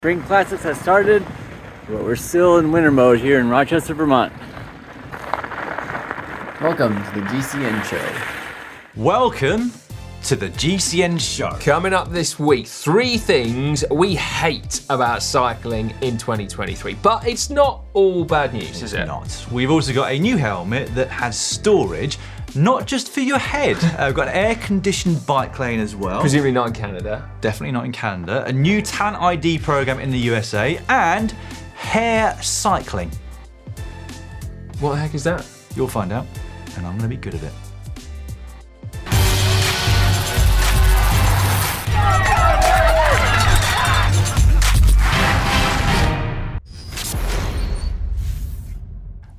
Spring Classics has started, but we're still in winter mode here in Rochester, Vermont. Welcome to the GCN show. Welcome to the GCN show. Coming up this week, 3 things we hate about cycling in 2023. But it's not all bad news, is it? Not. We've also got a new helmet that has storage, not just for your head. We've got an air-conditioned bike lane as well. Presumably not in Canada. Definitely not in Canada. A new talent ID program in the USA, and hair cycling. What the heck is that? You'll find out, and I'm going to be good at it.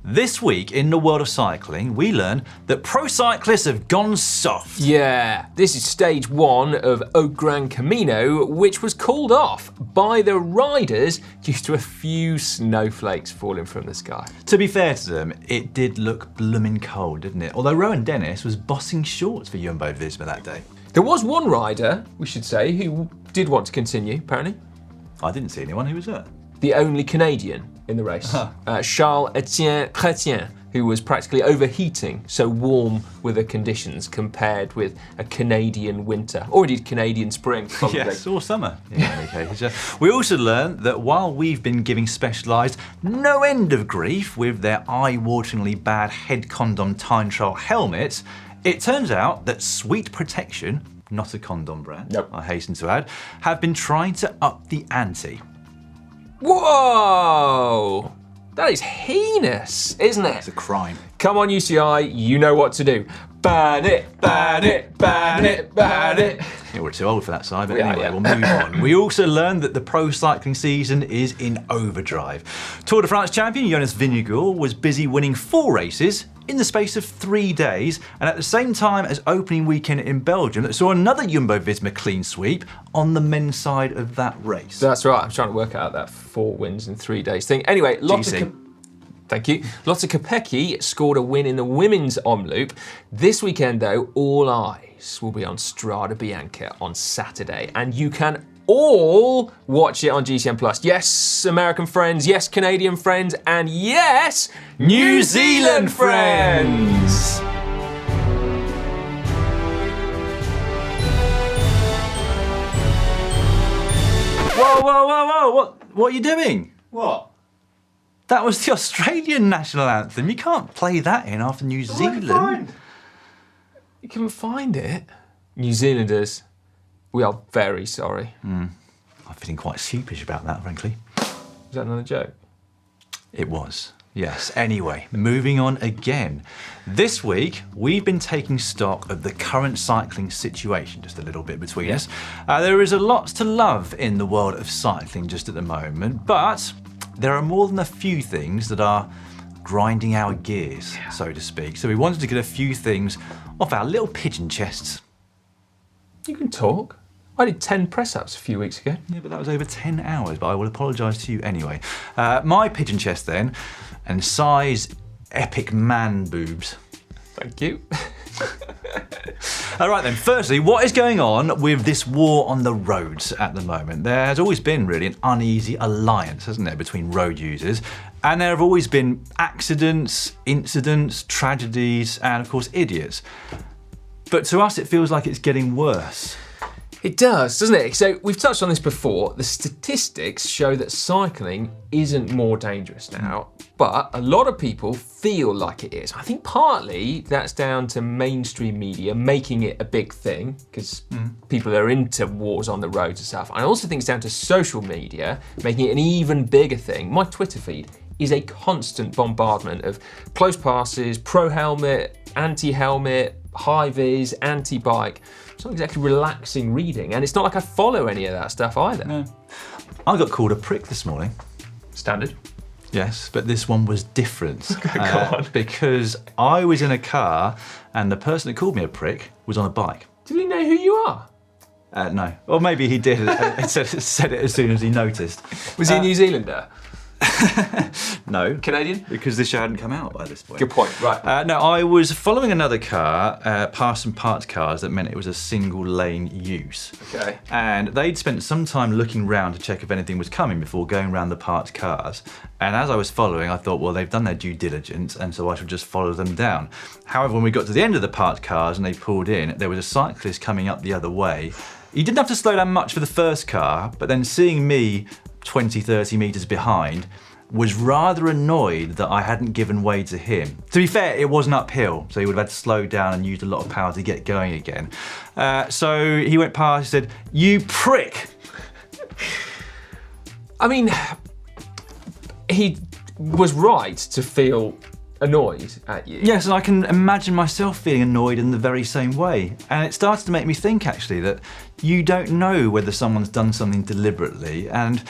This week in the world of cycling, we learn that pro cyclists have gone soft. Yeah, this is stage 1 of Au Gran Camino, which was called off by the riders due to a few snowflakes falling from the sky. To be fair to them, it did look blooming cold, didn't it? Although Rowan Dennis was bossing shorts for Jumbo-Visma that day. There was one rider, we should say, who did want to continue, apparently. I didn't see anyone. Who was that? The only Canadian in the race, Charles-Etienne Chrétien, who was practically overheating, so warm were the conditions compared with a Canadian winter, or indeed Canadian spring, probably. Yes, or summer in many cases. We also learned that while we've been giving Specialized no end of grief with their eye-wateringly bad head condom time trial helmets, it turns out that Sweet Protection, not a condom brand, nope, I hasten to add, have been trying to up the ante. Whoa! That is heinous, isn't it? It's a crime. Come on, UCI, you know what to do. Ban it, ban it, ban it, ban it. Yeah, we're too old for that side, but Yeah, anyway, yeah. we'll move on. We also learned that the pro cycling season is in overdrive. Tour de France champion Jonas Vingegaard was busy winning 4 races in the space of 3 days, and at the same time as opening weekend in Belgium that saw another Jumbo-Visma clean sweep on the men's side of that race. That's right, I'm trying to work out that 4 wins in 3 days thing. Anyway, Thank you. Lotte Kopecky scored a win in the women's Omloop. This weekend, though, all eyes will be on Strade Bianche on Saturday, and you can all watch it on GCN+. Yes, American friends, yes, Canadian friends, and yes, New Zealand friends! Whoa, whoa, whoa, whoa, what are you doing? What? That was the Australian national anthem. You can't play that in after New Zealand. You can find it. New Zealanders, we are very sorry. I'm feeling quite sheepish about that, frankly. Is that another joke? It was, yes. Anyway, moving on again. This week, we've been taking stock of the current cycling situation, just a little bit between us. There is a lot to love in the world of cycling just at the moment, but there are more than a few things that are grinding our gears, so to speak. So we wanted to get a few things off our little pigeon chests. You can talk. I did 10 press-ups a few weeks ago. Yeah, but that was over 10 hours, but I will apologise to you anyway. My pigeon chest then, and size epic man boobs. Thank you. All right then, firstly, what is going on with this war on the roads at the moment? There has always been really an uneasy alliance, hasn't there, between road users, and there have always been accidents, incidents, tragedies, and of course idiots. But to us it feels like it's getting worse. It does, doesn't it? So we've touched on this before. The statistics show that cycling isn't more dangerous now, but a lot of people feel like it is. I think partly that's down to mainstream media making it a big thing because people are into wars on the roads and stuff. I also think it's down to social media making it an even bigger thing. My Twitter feed is a constant bombardment of close passes, pro helmet, anti-helmet, high-vis, anti-bike. It's not exactly relaxing reading, and it's not like I follow any of that stuff either. No. I got called a prick this morning. Standard. Yes, but this one was different. Go on. Because I was in a car and the person that called me a prick was on a bike. Do we know who you are? No. Or maybe he did. Said it as soon as he noticed. Was he a New Zealander? No. Canadian? Because this show hadn't come out by this point. Good point, right. No, I was following another car past some parked cars that meant it was a single lane use. Okay. And they'd spent some time looking round to check if anything was coming before going round the parked cars. And as I was following, I thought, well, they've done their due diligence, and so I should just follow them down. However, when we got to the end of the parked cars and they pulled in, there was a cyclist coming up the other way. He didn't have to slow down much for the first car, but then seeing me 20, 30 metres behind, was rather annoyed that I hadn't given way to him. To be fair, it wasn't uphill, so he would have had to slow down and used a lot of power to get going again. So he went past, he said, "You prick!" I mean, he was right to feel annoyed at you. Yes, and I can imagine myself feeling annoyed in the very same way. And it started to make me think, actually, that you don't know whether someone's done something deliberately, and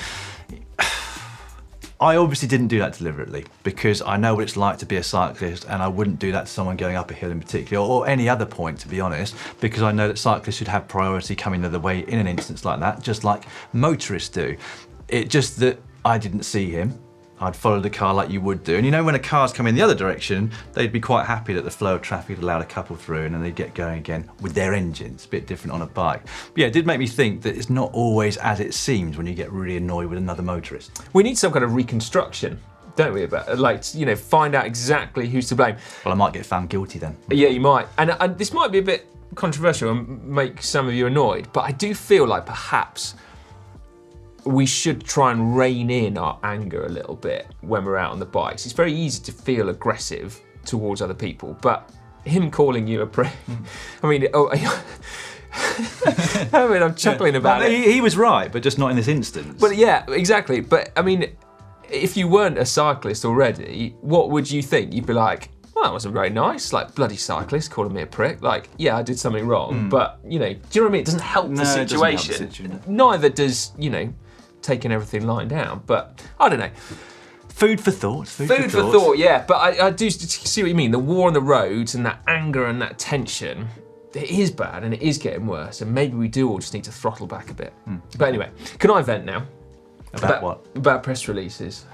I obviously didn't do that deliberately because I know what it's like to be a cyclist, and I wouldn't do that to someone going up a hill in particular, or any other point, to be honest, because I know that cyclists should have priority coming the other way in an instance like that, just like motorists do. It just that I didn't see him. I'd follow the car like you would do. And you know, when a car's coming the other direction, they'd be quite happy that the flow of traffic had allowed a couple through, and then they'd get going again with their engines. A bit different on a bike. But yeah, it did make me think that it's not always as it seems when you get really annoyed with another motorist. We need some kind of reconstruction, don't we, about like, you know, find out exactly who's to blame. Well, I might get found guilty then. Yeah, you might. And this might be a bit controversial and make some of you annoyed, but I do feel like perhaps we should try and rein in our anger a little bit when we're out on the bikes. It's very easy to feel aggressive towards other people, but him calling you a prick, I mean, I'm chuckling about it. He was right, but just not in this instance. But yeah, exactly. But I mean, if you weren't a cyclist already, what would you think? You'd be like, well, that wasn't very nice. Like, bloody cyclist calling me a prick. Like, yeah, I did something wrong, but, you know, do you know what I mean? It doesn't help the situation. It doesn't help the situation. Neither does, you know, taking everything lying down. But I don't know. Food for thought. Food for thought, yeah. But I do see what you mean. The war on the roads and that anger and that tension, it is bad and it is getting worse. And maybe we do all just need to throttle back a bit. But anyway, can I vent now? About what? About press releases.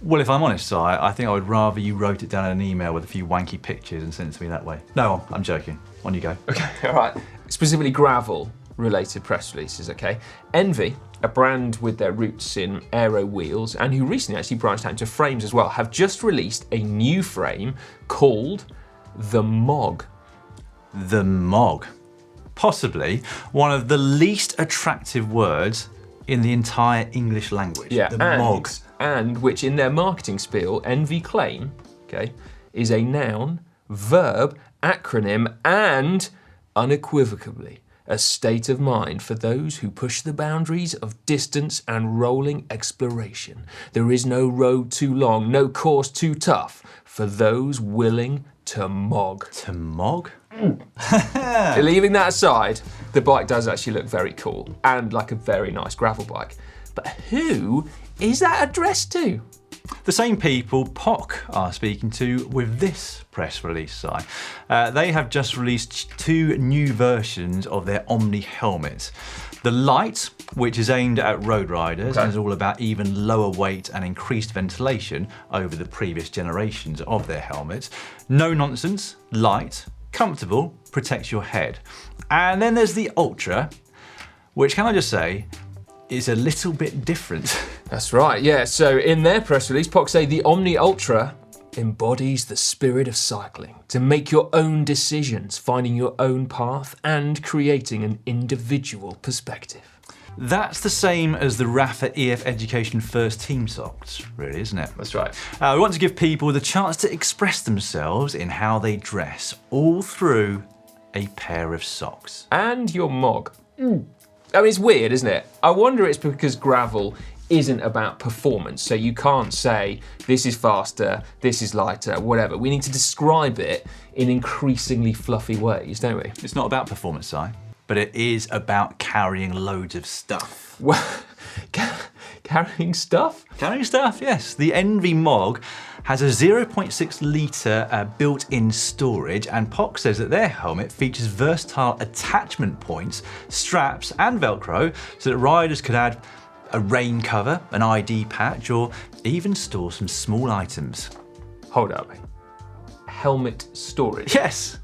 Well, if I'm honest, Si, I think I would rather you wrote it down in an email with a few wanky pictures and sent it to me that way. No, I'm joking. On you go. Okay, all right. Specifically gravel-related press releases, okay? Envy, a brand with their roots in aero wheels and who recently actually branched out into frames as well, have just released a new frame called the Mog. The Mog. Possibly one of the least attractive words in the entire English language. Yeah, the Mog. And which in their marketing spiel, Envy claim, okay, is a noun, verb, acronym, and unequivocally a state of mind for those who push the boundaries of distance and rolling exploration. There is no road too long, no course too tough for those willing to mog. To mog? Leaving that aside, the bike does actually look very cool and like a very nice gravel bike. But who is that addressed to? The same people POC are speaking to with this press release, Si. They have just released 2 new versions of their Omni helmets. The Light, which is aimed at road riders and is all about even lower weight and increased ventilation over the previous generations of their helmets. No nonsense, light, comfortable, protects your head. And then there's the Ultra, which, can I just say, is a little bit different. That's right, yeah. So in their press release, POC say the Omni Ultra embodies the spirit of cycling to make your own decisions, finding your own path and creating an individual perspective. That's the same as the Rafa EF Education First Team socks, really, isn't it? That's right. We want to give people the chance to express themselves in how they dress, all through a pair of socks. And your mog. I mean, it's weird, isn't it? I wonder it's because gravel isn't about performance, so you can't say this is faster, this is lighter, whatever. We need to describe it in increasingly fluffy ways, don't we? It's not about performance, Si, but it is about carrying loads of stuff. Well, carrying stuff? Carrying stuff, yes. The Envy Mog has a 0.6 litre built-in storage, and POC says that their helmet features versatile attachment points, straps and Velcro, so that riders could add a rain cover, an ID patch, or even store some small items. Hold up. Helmet storage. Yes.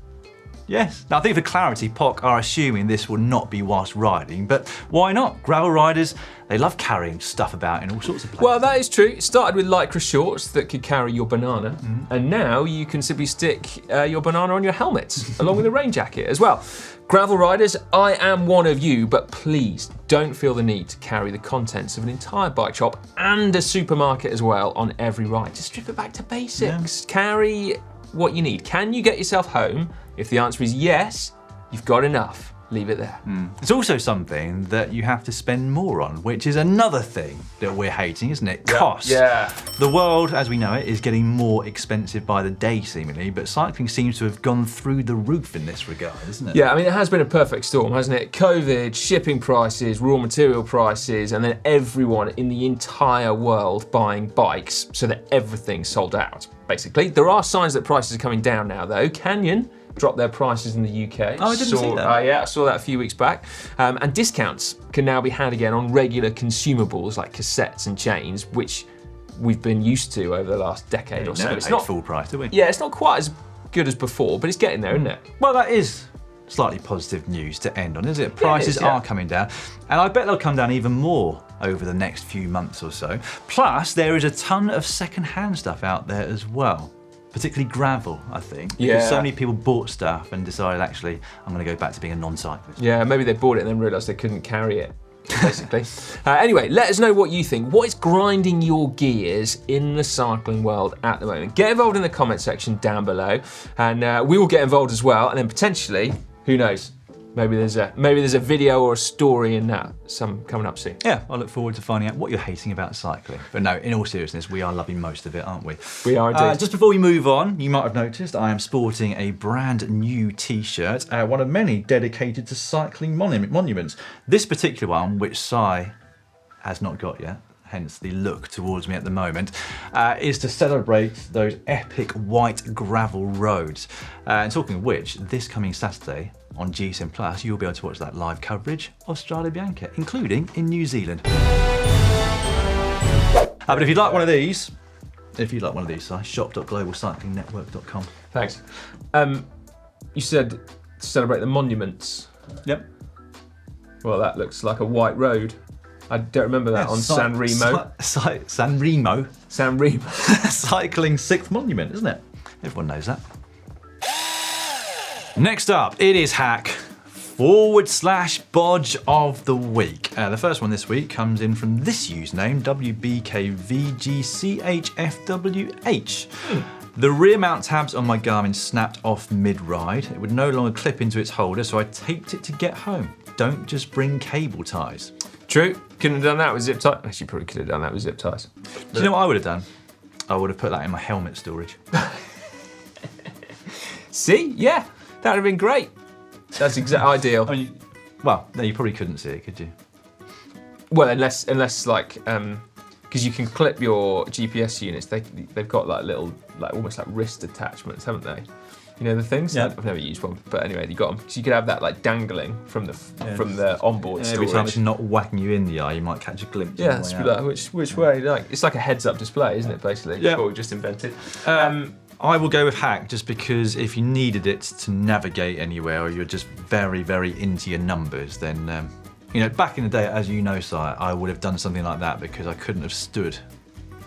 Yes. Now, I think for clarity, POC are assuming this will not be whilst riding, but why not? Gravel riders, they love carrying stuff about in all sorts of places. Well, that is true. It started with Lycra shorts that could carry your banana, and now you can simply stick your banana on your helmet, along with a rain jacket as well. Gravel riders, I am one of you, but please don't feel the need to carry the contents of an entire bike shop and a supermarket as well on every ride. Just strip it back to basics. Yeah. Carry what you need. Can you get yourself home? If the answer is yes, you've got enough. Leave it there. It's also something that you have to spend more on, which is another thing that we're hating, isn't it? Cost. Yeah. The world, as we know it, is getting more expensive by the day, seemingly, but cycling seems to have gone through the roof in this regard, isn't it? Yeah, I mean, it has been a perfect storm, hasn't it? COVID, shipping prices, raw material prices, and then everyone in the entire world buying bikes so that everything's sold out, basically. There are signs that prices are coming down now, though. Canyon dropped their prices in the UK. Oh, I didn't see that. Yeah, I saw that a few weeks back. And discounts can now be had again on regular consumables like cassettes and chains, which we've been used to over the last decade or so. It's not full price, do we? Yeah, it's not quite as good as before, but it's getting there, isn't it? Well, that is slightly positive news to end on, isn't it? Prices are coming down, and I bet they'll come down even more over the next few months or so. Plus, there is a ton of second-hand stuff out there as well. Particularly gravel, I think. Because so many people bought stuff and decided, actually, I'm going to go back to being a non-cyclist. Yeah, maybe they bought it and then realised they couldn't carry it, basically. Anyway, let us know what you think. What is grinding your gears in the cycling world at the moment? Get involved in the comment section down below, and we will get involved as well. And then potentially, who knows? Maybe there's a video or a story in that, some coming up soon. Yeah, I look forward to finding out what you're hating about cycling. But no, in all seriousness, we are loving most of it, aren't we? We are indeed. Just before we move on, you might have noticed I am sporting a brand new t-shirt, one of many dedicated to cycling monuments. This particular one, which Si has not got yet, hence the look towards me at the moment, is to celebrate those epic white gravel roads. And talking of which, this coming Saturday on GCN Plus, you'll be able to watch that live coverage of Strade Bianche, including in New Zealand. But if you'd like one of these, Si, shop.globalcyclingnetwork.com. Thanks. You said to celebrate the monuments. Yep. Well, that looks like a white road. I don't remember that on San Remo. San Remo. San Remo. Cycling's 6th monument, isn't it? Everyone knows that. Next up, it is hack /bodge of the week. The first one this week comes in from this username, WBKVGCHFWH. The rear mount tabs on my Garmin snapped off mid-ride. It would no longer clip into its holder, so I taped it to get home. Don't just bring cable ties. True, couldn't have done that with zip ties. Actually, probably could have done that with zip ties. Do you know what I would have done? I would have put that in my helmet storage. See, yeah, that would have been great. That's ideal. I mean, well, no, you probably couldn't see it, could you? Well, unless like, because you can clip your GPS units. They've got like little, like almost like wrist attachments, haven't they? You know the things? Yeah. I've never used one, but anyway, you got them. So you could have that like dangling from the onboard storage. Every time it's not whacking you in the eye, you might catch a glimpse. Yeah, it's like, which way? Like it's like a heads-up display, isn't it? Basically, yeah. What we just invented. I will go with hack just because if you needed it to navigate anywhere, or you're just very, very into your numbers, then you know, back in the day, as you know, Si, I would have done something like that because I couldn't have stood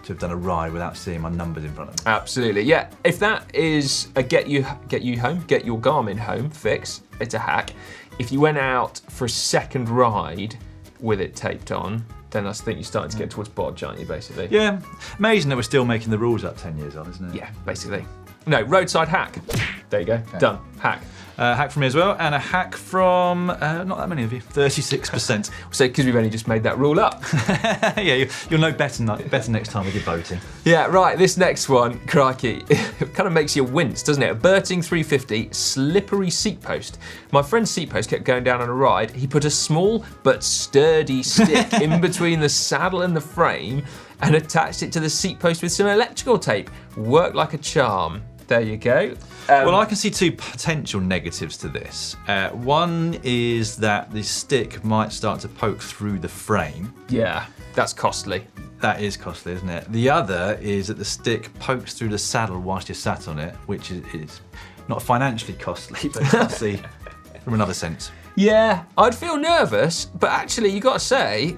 to have done a ride without seeing my numbers in front of me. Absolutely, yeah. If that is a get you home, get your Garmin home fix, it's a hack. If you went out for a second ride with it taped on, then I think you're starting to get towards bodge, aren't you, basically? Yeah, amazing that we're still making the rules up 10 years on, isn't it? Yeah, basically. No, roadside hack. There you go, okay. Done, hack. Hack from me as well, and a hack from not that many of you, 36%. So, because we've only just made that rule up. Yeah, you'll know better next time with your voting. Yeah, right, this next one, crikey, it kind of makes you wince, doesn't it? A Berting 350 slippery seat post. My friend's seat post kept going down on a ride. He put a small but sturdy stick in between the saddle and the frame and attached it to the seat post with some electrical tape. Worked like a charm. There you go. Well, I can see two potential negatives to this. One is that the stick might start to poke through the frame. Yeah, that's costly. That is costly, isn't it? The other is that the stick pokes through the saddle whilst you're sat on it, which is not financially costly, but costly from another sense. Yeah, I'd feel nervous, but actually, you got to say,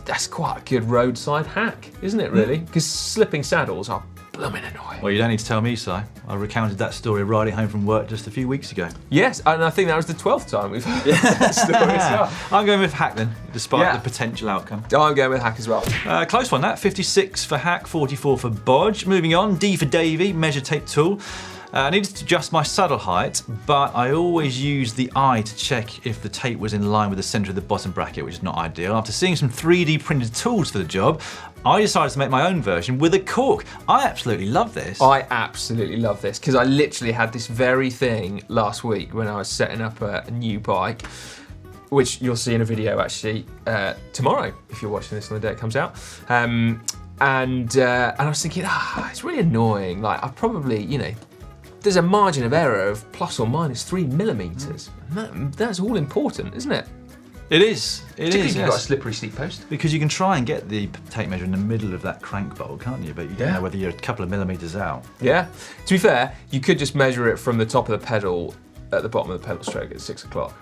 that's quite a good roadside hack, isn't it? Really, because slipping saddles are blooming annoying. Well, you don't need to tell me, Si. I recounted that story riding home from work just a few weeks ago. Yes, and I think that was the 12th time we've heard that story as well. I'm going with hack then, despite the potential outcome. I'm going with hack as well. Close one, that. 56 for hack, 44 for bodge. Moving on, D for Davy, measure tape tool. I needed to adjust my saddle height, but I always use the eye to check if the tape was in line with the centre of the bottom bracket, which is not ideal. After seeing some 3D printed tools for the job, I decided to make my own version with a cork. I absolutely love this. I absolutely love this, because I literally had this very thing last week when I was setting up a new bike, which you'll see in a video actually tomorrow, if you're watching this on the day it comes out. And I was thinking, it's really annoying. Like, I probably, there's a margin of error of plus or minus 3 millimeters. And that's all important, isn't it? It is. It Particularly is. if you've got a slippery steep post. Because you can try and get the tape measure in the middle of that crank bolt, can't you? But you don't know whether you're a couple of millimeters out. Yeah. To be fair, you could just measure it from the top of the pedal at the bottom of the pedal stroke at 6 o'clock.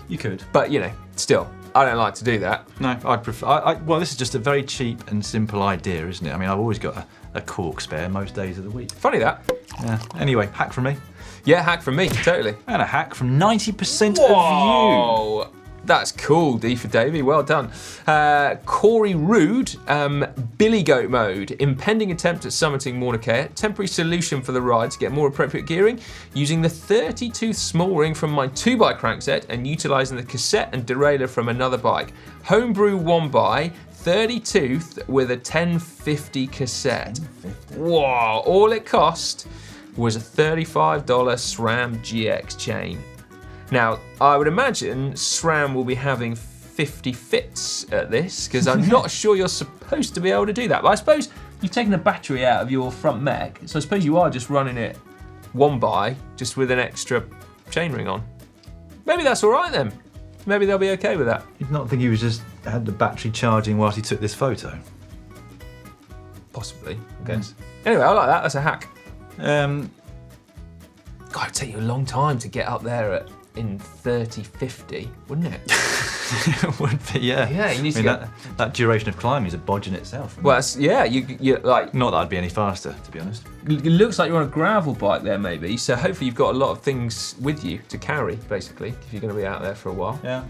You could. But, still, I don't like to do that. No, I'd prefer. Well, this is just a very cheap and simple idea, isn't it? I mean, I've always got a cork spare most days of the week. Funny that. Yeah. Anyway, hack from me. Yeah, hack from me, totally. And a hack from 90% of you. Whoa! That's cool, D for Davey, well done. Corey Rude, Billy Goat mode, impending attempt at summiting Mauna Kea, temporary solution for the ride to get more appropriate gearing, using the 30-tooth small ring from my 2x crankset and utilising the cassette and derailleur from another bike. Homebrew 1x, 30-tooth with a 1050 cassette. 1050. Whoa, all it cost was a $35 SRAM GX chain. Now, I would imagine SRAM will be having 50 fits at this, because I'm not sure you're supposed to be able to do that. But I suppose you've taken the battery out of your front mech, so I suppose you are just running it 1x, just with an extra chainring on. Maybe that's all right then. Maybe they'll be okay with that. You'd not think he was just had the battery charging whilst he took this photo? Possibly, I guess. Anyway, I like that. That's a hack. God, it'd take you a long time to get up there in 30-50, wouldn't it? It would be, yeah. Yeah, you need to get... that duration of climbing is a bodge in itself. Well, you like... Not that I'd be any faster, to be honest. It looks like you're on a gravel bike there, maybe, so hopefully you've got a lot of things with you to carry, basically, if you're going to be out there for a while. Yeah.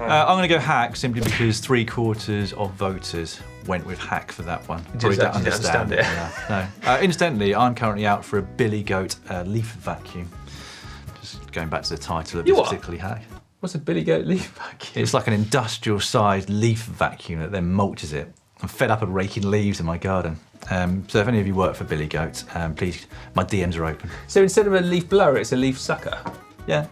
I'm going to go hack simply because 3/4 of voters went with hack for that one. Just don't didn't understand it. Yeah, no. Incidentally, I'm currently out for a Billy Goat leaf vacuum. Just going back to the title of this particularly hack. What's a Billy Goat leaf vacuum? It's like an industrial-sized leaf vacuum that then mulches it. I'm fed up of raking leaves in my garden. So if any of you work for Billy Goat, please, my DMs are open. So instead of a leaf blower, it's a leaf sucker? Yeah.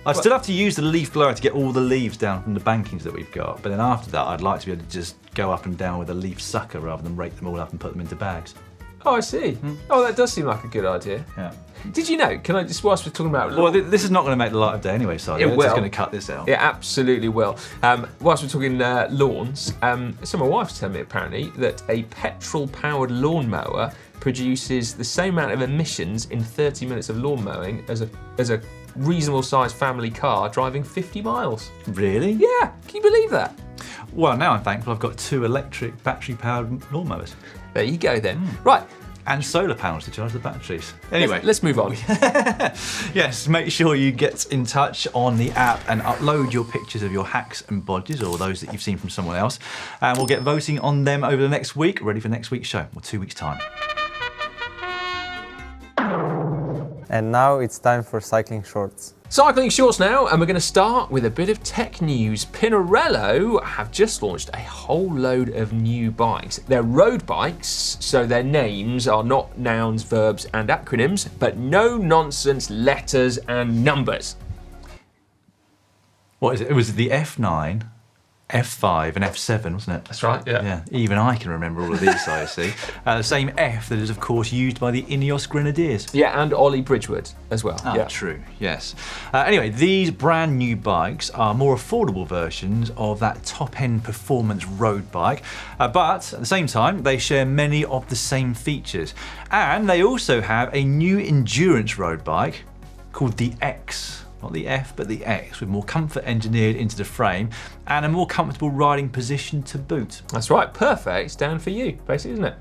I'd still have to use the leaf blower to get all the leaves down from the bankings that we've got, but then after that I'd like to be able to just go up and down with a leaf sucker rather than rake them all up and put them into bags. Oh, I see. Oh, that does seem like a good idea. Yeah. Did you know, can I just, whilst we're talking about... Well, this is not going to make the light of day anyway, so I'm just going to cut this out. It absolutely will. Whilst we're talking lawns, so my wife's telling me apparently that a petrol-powered lawnmower produces the same amount of emissions in 30 minutes of lawn mowing as a reasonable-sized family car driving 50 miles. Really? Yeah, can you believe that? Well, now I'm thankful I've got 2 electric battery-powered lawnmowers. There you go then. Right. And solar panels to charge the batteries. Anyway. Let's move on. Yes, make sure you get in touch on the app and upload your pictures of your hacks and bodges, or those that you've seen from someone else. And we'll get voting on them over the next week, ready for next week's show, or 2 weeks' time. And now it's time for cycling shorts. Cycling shorts now, and we're going to start with a bit of tech news. Pinarello have just launched a whole load of new bikes. They're road bikes, so their names are not nouns, verbs, and acronyms, but no-nonsense letters and numbers. What is it? It was the F9, F5 and F7, wasn't it? That's right, yeah. Yeah, even I can remember all of these, I see. The same F that is, of course, used by the Ineos Grenadiers. Yeah, and Ollie Bridgewood as well. Ah, yeah. true, yes. Anyway, these brand new bikes are more affordable versions of that top-end performance road bike, but at the same time, they share many of the same features. And they also have a new endurance road bike called the X. Not the F, but the X, with more comfort engineered into the frame and a more comfortable riding position to boot. That's right, perfect, down for you, basically, isn't it?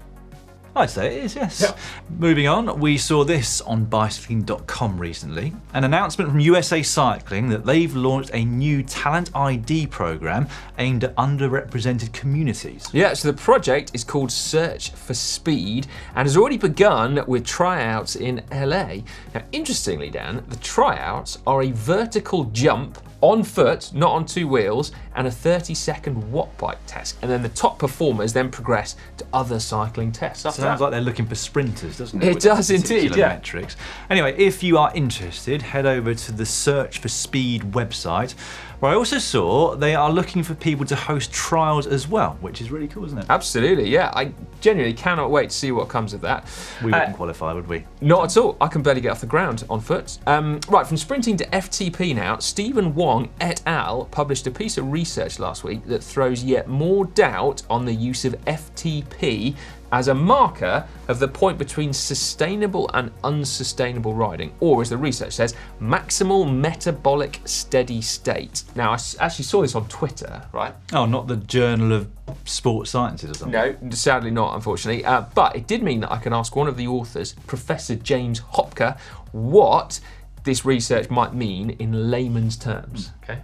I'd say it is, yes. Yep. Moving on, we saw this on bicycling.com recently. An announcement from USA Cycling that they've launched a new talent ID program aimed at underrepresented communities. Yeah, so the project is called Search for Speed and has already begun with tryouts in LA. Now, interestingly, Dan, the tryouts are a vertical jump on foot, not on two wheels, and a 30-second watt bike test. And then the top performers then progress to other cycling tests. Sounds like they're looking for sprinters, doesn't it? It With does those indeed, particular yeah. metrics. Anyway, if you are interested, head over to the Search for Speed website, where I also saw they are looking for people to host trials as well, which is really cool, isn't it? Absolutely, yeah. I genuinely cannot wait to see what comes of that. We wouldn't qualify, would we? Not at all. I can barely get off the ground on foot. Right, from sprinting to FTP now, Stephen Wong et al. Published a piece of research last week that throws yet more doubt on the use of FTP as a marker of the point between sustainable and unsustainable riding, or as the research says, maximal metabolic steady state. Now, I actually saw this on Twitter, right? Oh, not the Journal of Sports Sciences or something? No, sadly not, unfortunately. But it did mean that I can ask one of the authors, Professor James Hopker, what this research might mean in layman's terms. Okay.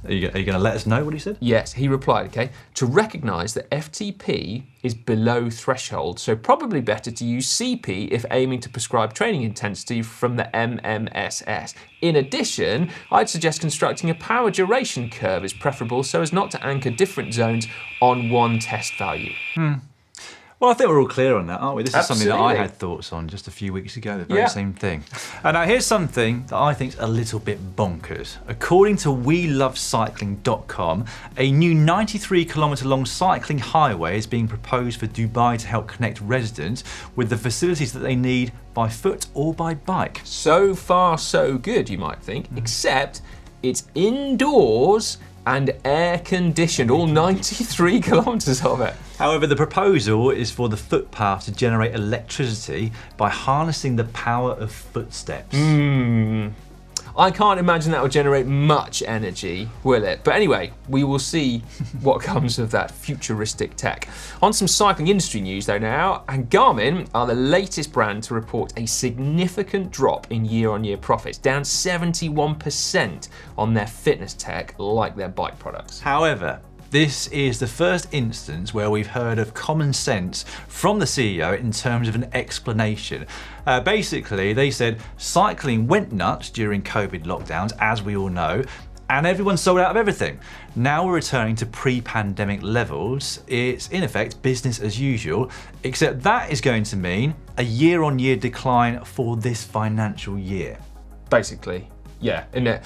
Are you going to let us know what he said? Yes, he replied, okay, to recognise that FTP is below threshold, so probably better to use CP if aiming to prescribe training intensity from the MMSS. In addition, I'd suggest constructing a power duration curve is preferable so as not to anchor different zones on one test value. Well, I think we're all clear on that, aren't we? This is something that I Absolutely. had thoughts on just a few weeks ago, the very Yeah. same thing. And now here's something that I think is a little bit bonkers. According to WeLoveCycling.com, a new 93-kilometre long cycling highway is being proposed for Dubai to help connect residents with the facilities that they need by foot or by bike. So far, so good, you might think, except it's indoors and air-conditioned, all 93 kilometres of it. However, the proposal is for the footpath to generate electricity by harnessing the power of footsteps. I can't imagine that will generate much energy, will it? But anyway, we will see what comes of that futuristic tech. On some cycling industry news though now, and Garmin are the latest brand to report a significant drop in year-on-year profits, down 71% on their fitness tech, like their bike products. However, this is the first instance where we've heard of common sense from the CEO in terms of an explanation. Basically, they said cycling went nuts during COVID lockdowns, as we all know, and everyone sold out of everything. Now we're returning to pre-pandemic levels. It's in effect business as usual, except that is going to mean a year-on-year decline for this financial year. Basically. Yeah, isn't it?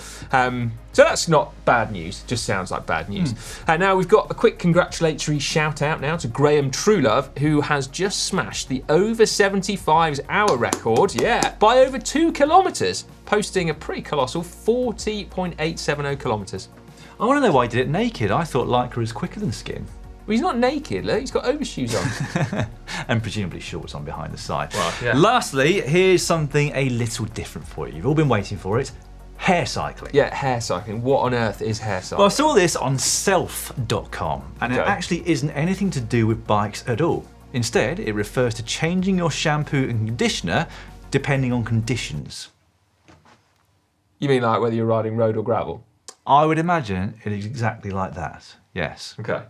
So that's not bad news, just sounds like bad news. And now we've got a quick congratulatory shout out now to Graham Truelove, who has just smashed the over 75s hour record, by over 2 kilometres, posting a pretty colossal 40.870 kilometres. I want to know why he did it naked. I thought Lycra is quicker than skin. Well, he's not naked, look, he's got overshoes on. And presumably shorts on behind the side. Well, yeah. Lastly, here's something a little different for you. You've all been waiting for it. Hair cycling. Yeah, hair cycling. What on earth is hair cycling? Well, I saw this on self.com, and it Okay. actually isn't anything to do with bikes at all. Instead, it refers to changing your shampoo and conditioner depending on conditions. You mean like whether you're riding road or gravel? I would imagine it is exactly like that, yes. Okay.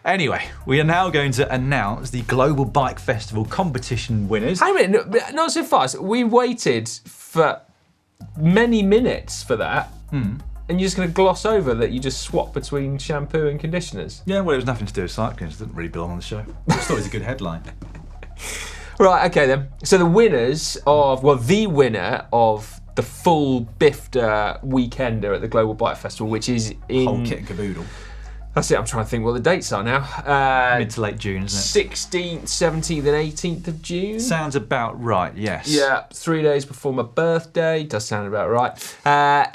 Anyway, we are now going to announce the Global Bike Festival competition winners. Hang on a minute, not so fast. We waited for many minutes for that, and you're just going to gloss over that you just swap between shampoo and conditioners? Yeah, well, it was nothing to do with cycling, so it doesn't really belong on the show. I just thought it was a good headline. Right, okay then. So the winners of, well, the winner of the full BIFTA weekender at the Global Bike Festival, which is in... Whole kit and caboodle. That's it. I'm trying to think what the dates are now. Mid to late June, isn't it? 16th, 17th, and 18th of June. Sounds about right, yes. Yeah, 3 days before my birthday. Does sound about right.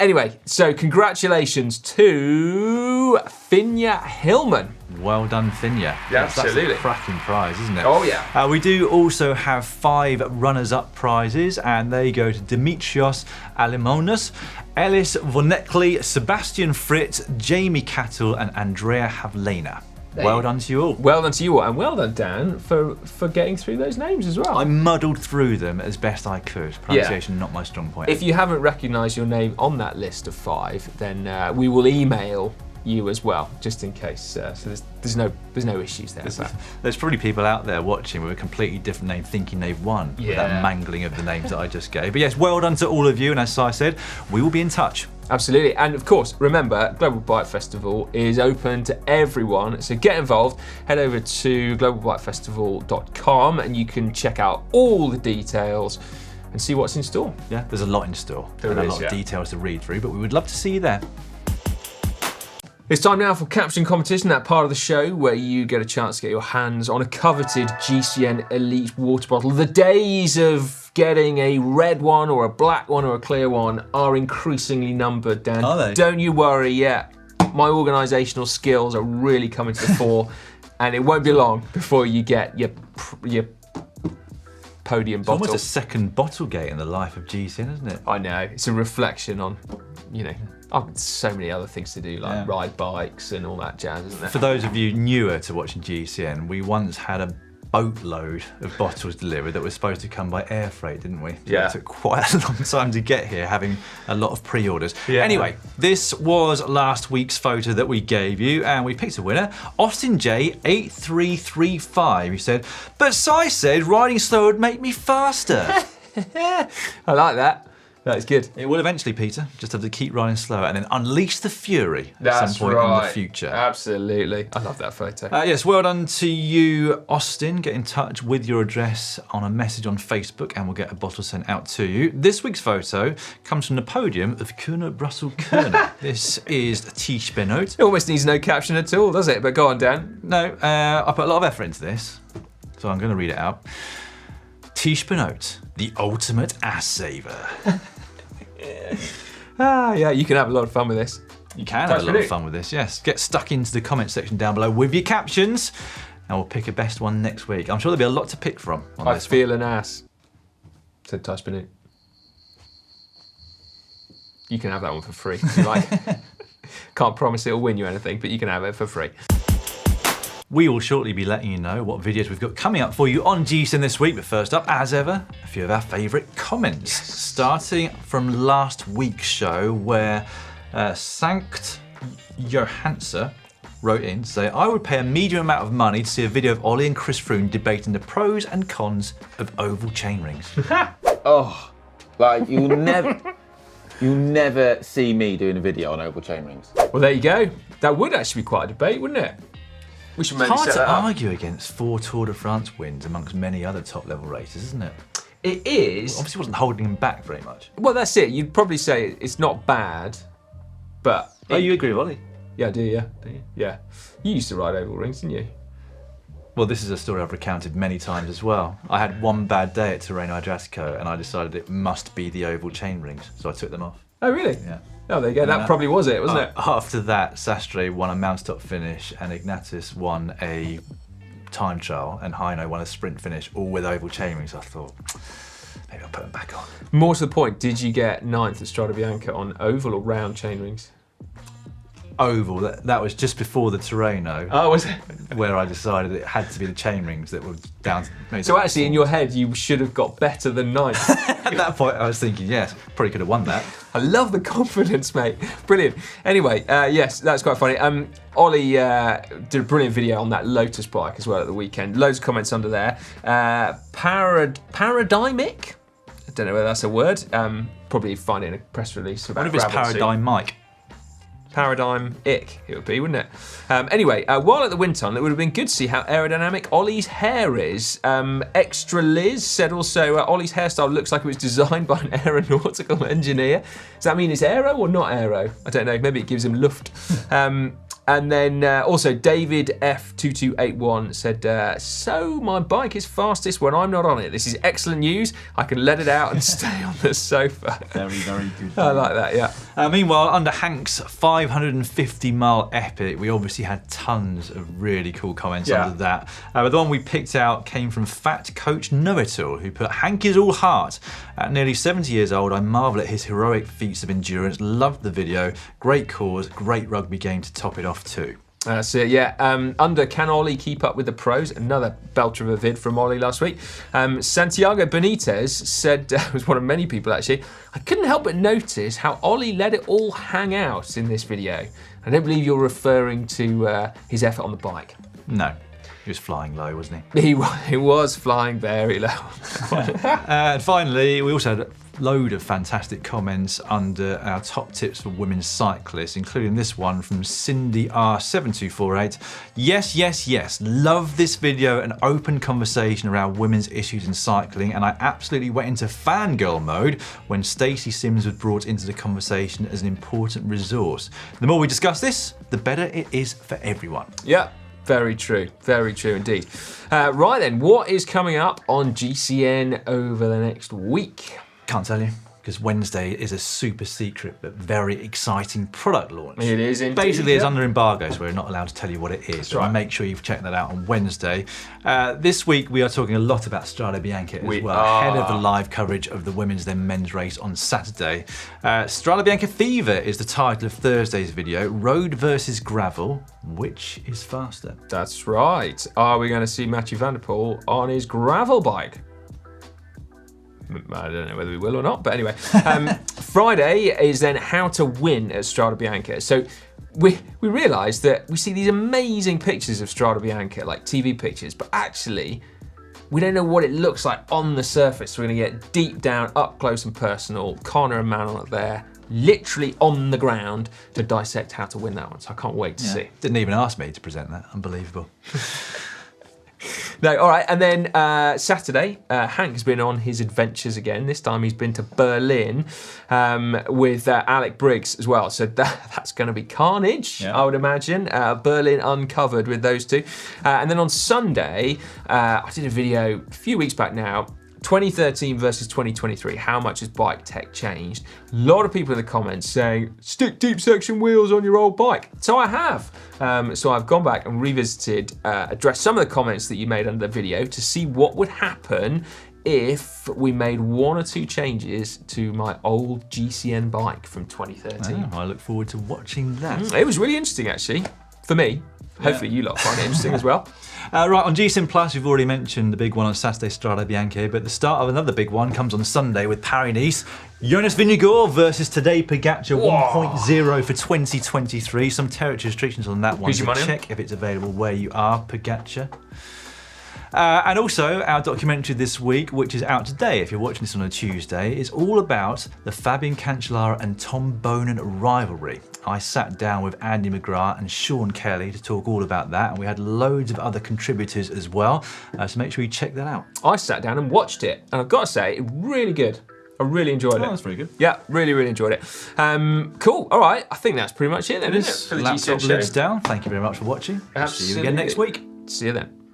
Anyway, so congratulations to Finja Hillman. Well done, Finja. Yeah, Yes, absolutely. That's a cracking prize, isn't it? Oh, yeah. We do also have 5 runners-up prizes, and they go to Dimitrios Alimonas, Ellis Vonekli, Sebastian Fritz, Jamie Cattle, and Andrea Havlena. Well done to you all. Well done to you all, and well done, Dan, for getting through those names as well. I muddled through them as best I could. Pronunciation not my strong point. If you haven't recognised your name on that list of 5, then we will email you as well, just in case. So there's no issues there. There's probably people out there watching with a completely different name thinking they've won with that mangling of the names that I just gave. But yes, well done to all of you, and as Si said, we will be in touch. Absolutely, and of course, remember, Global Bike Festival is open to everyone, so get involved. Head over to globalbikefestival.com and you can check out all the details and see what's in store. Yeah, there's a lot in store and a lot of details to read through, but we would love to see you there. It's time now for Caption Competition, that part of the show where you get a chance to get your hands on a coveted GCN Elite water bottle. The days of getting a red one or a black one or a clear one are increasingly numbered, Dan. Are they? Don't you worry yet. My organisational skills are really coming to the fore, and it won't be long before you get your podium It's bottle. almost a second bottle gate in the life of GCN, isn't it? I know, it's a reflection on, so many other things to do, like ride bikes and all that jazz, isn't there? For those of you newer to watching GCN, we once had a boatload of bottles delivered that was supposed to come by air freight, didn't we? Yeah. It took quite a long time to get here, having a lot of pre-orders. Yeah. Anyway, this was last week's photo that we gave you, and we picked a winner, Austin J8335, who said, "But Si said riding slow would make me faster." I like that. That's good. It will eventually, Peter. Just have to keep riding slower and then unleash the fury at That's some point in the future. Absolutely. I love that photo. Yes, well done to you, Austin. Get in touch with your address on a message on Facebook and we'll get a bottle sent out to you. This week's photo comes from the podium of Kuno Brussel Kuno. This is Tish Benoit. It almost needs no caption at all, does it? But go on, Dan. No, I put a lot of effort into this, so I'm going to read it out. Tish Benoit, the ultimate ass saver. Yeah, you can have a lot of fun with this. You can have a lot of fun with this, yes. Get stuck into the comment section down below with your captions, and we'll pick a best one next week. I'm sure there'll be a lot to pick from on I this feel an ass, said Tish Benoit. You can have that one for free if you like. Can't promise it'll win you anything, but you can have it for free. We will shortly be letting you know what videos we've got coming up for you on GCN this week, but first up, as ever, a few of our favourite comments. Starting from last week's show where Sankt Johansa wrote in to say, "I would pay a medium amount of money to see a video of Ollie and Chris Froome debating the pros and cons of oval chainrings." Oh, like you'll never see me doing a video on oval chainrings. Well, there you go. That would actually be quite a debate, wouldn't it? We should maybe Hard set to that up. argue against 4 Tour de France wins amongst many other top-level races, isn't it? It is. Obviously wasn't holding him back very much. Well, that's it. You'd probably say it's not bad, but... Oh, you agree with Ollie? Yeah, I do, yeah. Do you? Yeah. You used to ride oval rings, didn't you? Well, this is a story I've recounted many times as well. I had one bad day at Tirreno Adriatico and I decided it must be the oval chain rings, so I took them off. Oh, really? Yeah. Oh, there you go. That probably was it, wasn't it? After that, Sastre won a mountaintop finish and Ignatius won a time trial and Heino won a sprint finish, all with oval chain rings. I thought, maybe I'll put them back on. More to the point, did you get 9th at Strade Bianche on oval or round chain rings? Oval, that was just before the Tirreno. Oh, was it? Where I decided it had to be the chain rings that were down. So actually, in your head, you should have got better than 9th. At that point, I was thinking, yes, probably could have won that. I love the confidence, mate. Brilliant. Anyway, yes, that's quite funny. Ollie did a brilliant video on that Lotus bike as well at the weekend. Loads of comments under there. Paradigmic? I don't know whether that's a word. Probably find it in a press release about What if it's gravel soon. Paradigm Mike? Paradigm-ic, it would be, wouldn't it? Anyway, while at the wind tunnel, it would have been good to see how aerodynamic Ollie's hair is. Extra Liz said also, Ollie's hairstyle looks like it was designed by an aeronautical engineer. Does that mean it's aero or not aero? I don't know, maybe it gives him luft. And then also David F2281 said, so my bike is fastest when I'm not on it. This is excellent news. I can let it out and stay on the sofa. Very, very good. I like that, yeah. Meanwhile, under Hank's 550-mile epic, we obviously had tons of really cool comments under that. But the one we picked out came from Fat Coach Know-It-All, who put, Hank is all heart. At nearly 70 years old, I marvel at his heroic feats of endurance. Loved the video. Great cause, great rugby game to top it off too. That's it, yeah. Under Can Ollie Keep Up with the Pros? Another belter of a vid from Ollie last week. Santiago Benitez said, was one of many people actually, I couldn't help but notice how Ollie let it all hang out in this video. I don't believe you're referring to his effort on the bike. No. He was flying low, wasn't he? He was flying very low. And finally, we also had a load of fantastic comments under our top tips for women's cyclists, including this one from Cindy R7248. Yes, yes, yes. Love this video, an open conversation around women's issues in cycling, and I absolutely went into fangirl mode when Stacey Sims was brought into the conversation as an important resource. The more we discuss this, the better it is for everyone. Yeah. Very true indeed. Right then, what is coming up on GCN over the next week? Can't tell you, because Wednesday is a super secret but very exciting product launch. It is indeed. Basically, it's under embargo, so we're not allowed to tell you what it is. That's right. Make sure you've checked that out on Wednesday. This week, we are talking a lot about Strade Bianche as well, ahead of the live coverage of the women's then men's race on Saturday. Strade Bianche Fever is the title of Thursday's video. Road versus gravel, which is faster? That's right. Are we going to see Mathieu van der Poel on his gravel bike? I don't know whether we will or not, but anyway. Friday is then how to win at Strade Bianche. So we realised that we see these amazing pictures of Strade Bianche, like TV pictures, but actually we don't know what it looks like on the surface. So we're going to get deep down, up close and personal, Connor and Manon there, literally on the ground to dissect how to win that one. So I can't wait to see. Didn't even ask me to present that. Unbelievable. No, all right, and then Saturday, Hank's been on his adventures again. This time he's been to Berlin with Alec Briggs as well. So that's going to be carnage, I would imagine. Berlin uncovered with those two. And then on Sunday, I did a video a few weeks back now, 2013 versus 2023, how much has bike tech changed? A lot of people in the comments saying, stick deep section wheels on your old bike. So I have. So I've gone back and revisited, addressed some of the comments that you made under the video to see what would happen if we made one or two changes to my old GCN bike from 2013. Oh, I look forward to watching that. It was really interesting, actually, for me. Hopefully you lot find it interesting as well. Right, on GCN Plus, we've already mentioned the big one on Saturday, Strade Bianche, but the start of another big one comes on Sunday with Paris-Nice. Jonas Vingegaard versus Tadej Pogacar 1.0 for 2023. Some territory restrictions on that one. Who's your money on? Check if it's available where you are, Pogacar. And also, our documentary this week, which is out today, if you're watching this on a Tuesday, is all about the Fabian Cancellara and Tom Bonan rivalry. I sat down with Andy McGrath and Sean Kelly to talk all about that, and we had loads of other contributors as well, so make sure you check that out. I sat down and watched it, and I've got to say, really good. I really enjoyed it. That's very good. Yeah, really enjoyed it. Cool, all right, I think that's pretty much it then, isn't it? For the Laptop GCN lids show. down. Thank you very much for watching. See you again next week. See you then.